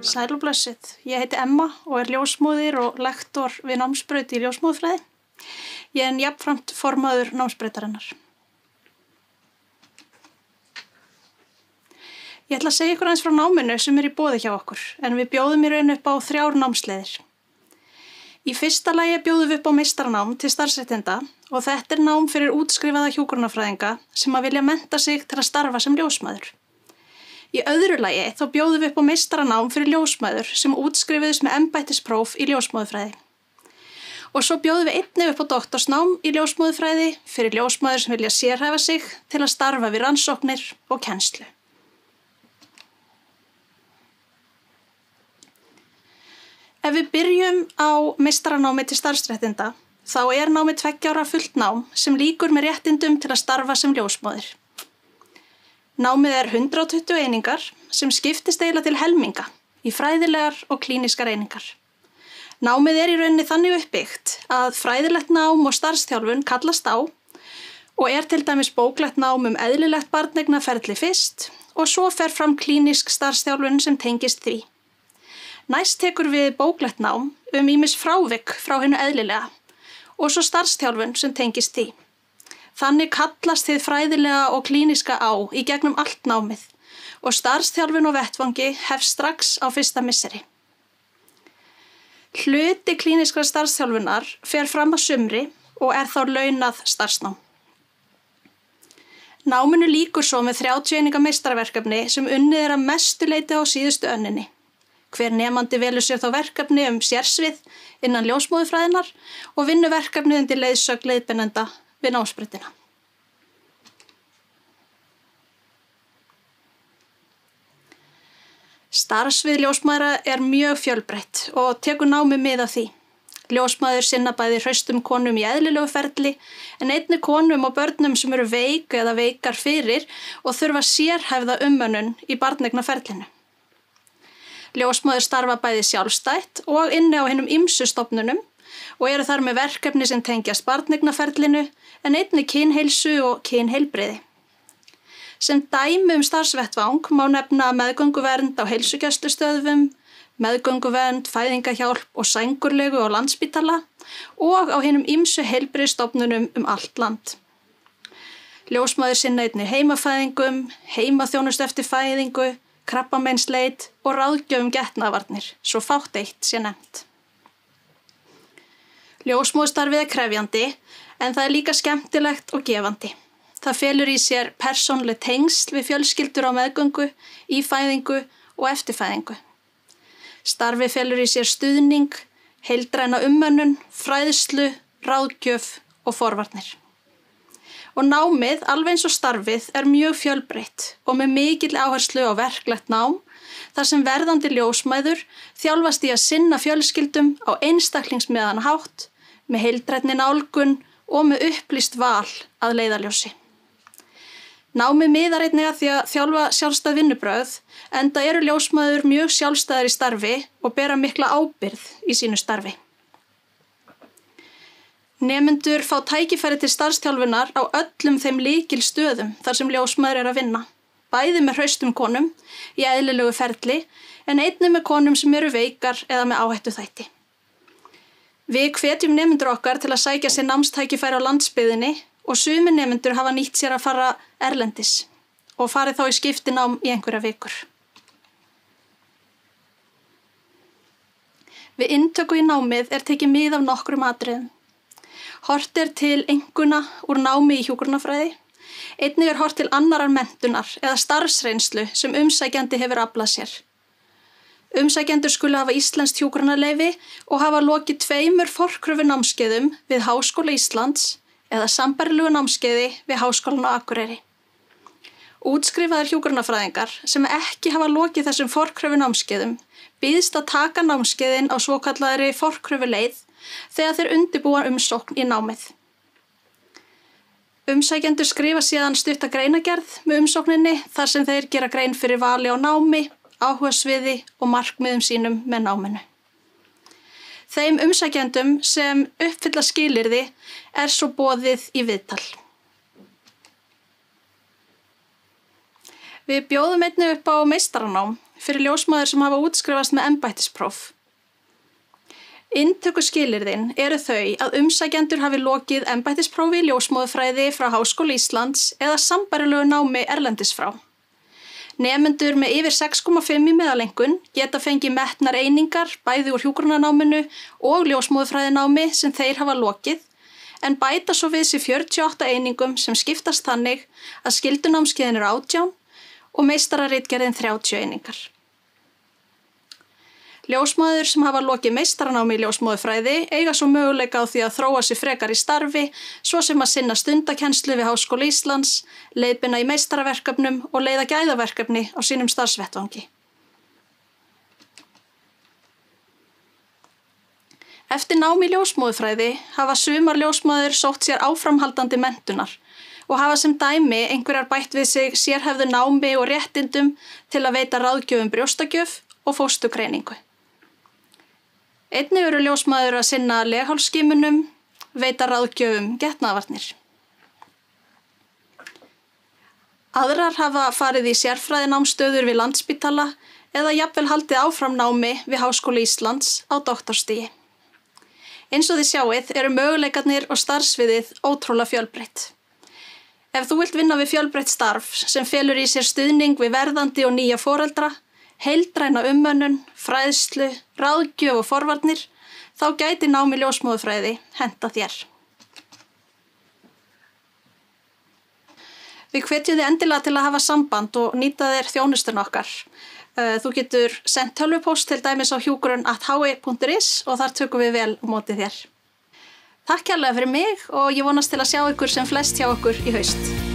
Sæl og blessuð. Ég heiti Emma og ljósmóðir og lektor við námsbraut í ljósmóðurfræði. Ég er jafnframt formaður námsbrautarinnar. Ég ætla að segja ykkur aðeins frá náminu sem í boði hjá okkur, en við bjóðum í raun upp á 3 námsleiðir. Í fyrsta lagi bjóðum við upp á meistaranám til starfsréttinda og þetta er nám fyrir útskrifaða hjúkrunarfræðinga sem að vilja mennta sig til að starfa sem ljósmæður. Í öðru lagi þá bjóðum við upp á meistaranám fyrir ljósmæður sem útskrifuðust með embættispróf í ljósmóðurfræði. Og svo bjóðum við einnig upp á doktorsnám í ljósmóðurfræði fyrir ljósmæður sem vilja sérhæfa sig til að starfa við rannsóknir og kennslu. Ef við byrjum á meistaranámi til starfsréttinda, þá er námið 2 ára fullt nám sem lýkur með réttindum til að starfa sem ljósmóðir. Námið er 120 einingar sem skiptist eiginlega til helminga í fræðilegar og klínískar einingar. Námið er í rauninni þannig uppbyggt að fræðilegt nám og starfsþjálfun kallast á og er til dæmis bóklegt nám eðlilegt barneignaferli fyrst og svo fer fram klínísk starfsþjálfun sem tengist því. Næst tekur við bóklegt nám ýmis frávik frá hinu eðlilega og svo starfsþjálfun sem tengist því. Þannig kallast þið fræðilega og klíníska á í gegnum allt námið og starfsþjálfun og vettvangi hefst strax á fyrsta misseri. Hluti klínískrar starfsþjálfunar fer fram að sumri og er þá launað starfsnám. Náminu lýkur svo með 30 eininga meistaraverkefni sem unnið er að mestu leyti á síðustu önninni. Hver nemandi velur sér þá verkefni sérsvið innan ljósmóðurfræðinnar og vinnur verkefnið undir leiðsögn leiðbeinanda við námsbrautina. Starfsvið ljósmæðra er mjög fjölbreytt og tekur námið mið af því. Ljósmæður sinna bæði hraustum konum í eðlilegu ferli en einnig konum og börnum sem eru veik eða veikar fyrir og þurfa sérhæfða umönnun í barneignaferlinu. Ljósmæður starfa bæði sjálfstætt og inni á hinum ýmsu stofnunum og eru þar með verkefni sem tengjast barneignaferlinu en einnig kynheilsu og kynheilbrigði. Sem dæmi starfsvettvang má nefna meðgönguvernd á heilsugæslustöðvum, meðgönguvernd, fæðingahjálp og sængurlegu á Landspítala og á hinum ýmsu heilbrigðisstofnunum allt land. Ljósmæður sinna einnig heimafæðingum, heimaþjónustu eftir fæðingu, krabbameinsleit og ráðgjöf getnaðarvarnir, svo fátt eitt sé nefnt. Ljósmóðurstarfið er krefjandi, en það er líka skemmtilegt og gefandi. Það felur í sér persónuleg tengsl við fjölskyldur á meðgöngu, í fæðingu og eftirfæðingu. Starfið felur í sér stuðning, heildræna umönnun, fræðslu, ráðgjöf og forvarnir. Og námið, alveg eins og starfið, er mjög fjölbreytt og með mikil áherslu á verklegt nám, þar sem verðandi ljósmæður þjálfast í að sinna fjölskyldum á einstaklingsmiðan hátt, með heildrænni nálgun og með upplýst val að leiðarljósi. Námið miðar einnig að því að þjálfa sjálfstæð vinnubrögð, enda eru ljósmæður mjög sjálfstæðir í starfi og bera mikla ábyrgð í sínu starfi. Nemendur fá tækifæri til starfsþjálfunar á öllum þeim lykilstöðum þar sem ljósmæður að vinna, bæði með hraustum konum í eðlilegu ferli en einnig með konum sem eru veikar eða með áhættuþætti. Við hvetjum nemendur okkar til að sækja sér námstækifæri á landsbyggðinni og sumir nemendur hafa nýtt sér að fara erlendis og farið þá í skiptinám í einhverja vikur. Við inntöku í námið er tekið mið af nokkrum atriðum. Horft er til einkunna úr námi í hjúkrunarfræði, einnig er horft til annarar menntunar eða starfsreynslu sem umsækjandi hefur aflað sér. Umsækjendur skulu hafa íslenskt hjúkrunarleyfi og hafa lokið 2 forkröfunámskeiðum við Háskóla Íslands eða sambærilegu námskeiði við Háskólann á Akureyri. Útskrifaðir hjúkrunarfræðingar sem ekki hafa lokið þessum forkröfunámskeiðum býðst að taka námskeiðin á svokallaðri forkröfuleið þegar þeir undirbúa umsókn í námið. Umsækjendur skrifa síðan stutta greinagerð með umsókninni þar sem þeir gera grein fyrir vali á námi, áhugasviði og markmiðum sínum með náminu. Þeim umsækjendum sem uppfylla skilyrði er svo boðið í viðtal. Við bjóðum einnig upp á meistaranám fyrir ljósmæður sem hafa útskrifast með embættispróf. Inntökuskilyrðin eru þau að umsækjendur hafi lokið embættisprófi í ljósmóðurfræði frá Háskóla Íslands eða sambærilegu námi erlendis frá. Nemendur með yfir 6,5 í meðalengun geta fengið metnar einingar bæði úr hjúkrunarnáminu og ljósmóðurfræðinámi sem þeir hafa lokið, en bæta svo við sig 48 einingum sem skiptast þannig að skyldunámskeiðin eru 18 og meistararitgerðin 30 einingar. Ljósmæður sem hafa lokið meistaranámi í ljósmóðurfræði eiga svo möguleika á því að þróa sig frekar í starfi, svo sem að sinna stundakennslu við Háskóla Íslands, leiðbeina í meistaraverkefnum og leiða gæðaverkefni á sínum starfsvettvangi. Eftir nám í ljósmóðurfræði hafa sumar ljósmæður sótt sér áframhaldandi menntunar og hafa sem dæmi einhverjar bætt við sig sérhæfðu námi og réttindum til að veita ráðgjöf um brjóstagjöf og fósturgreiningu. Einnig eru ljósmæður að sinna leghálsskimunum, veita ráðgjöf um getnaðarvarnir. Aðrar hafa farið í sérfræðinámsstöður við Landspítala eða jafnvel haldið áfram námi við Háskóla Íslands á doktorstigi. Eins og þið sjáið eru möguleikarnir og starfsviðið ótrúlega fjölbreytt. Ef þú vilt vinna við fjölbreytt starf sem felur í sér stuðning við verðandi og nýja foreldra, heildræna umönnun, fræðslu, ráðgjöf og forvarnir, þá gæti nám í ljósmóðurfræði henta þér. Við hvetjum þig endilega til að hafa samband og nýta þér þjónustuna okkar. Þú getur sent tölvupóst til dæmis á hjúkrun@hi.is og þar tökum við vel á móti þér. Takk kærlega fyrir mig og ég vonast til að sjá ykkur sem flest hjá okkur í haust.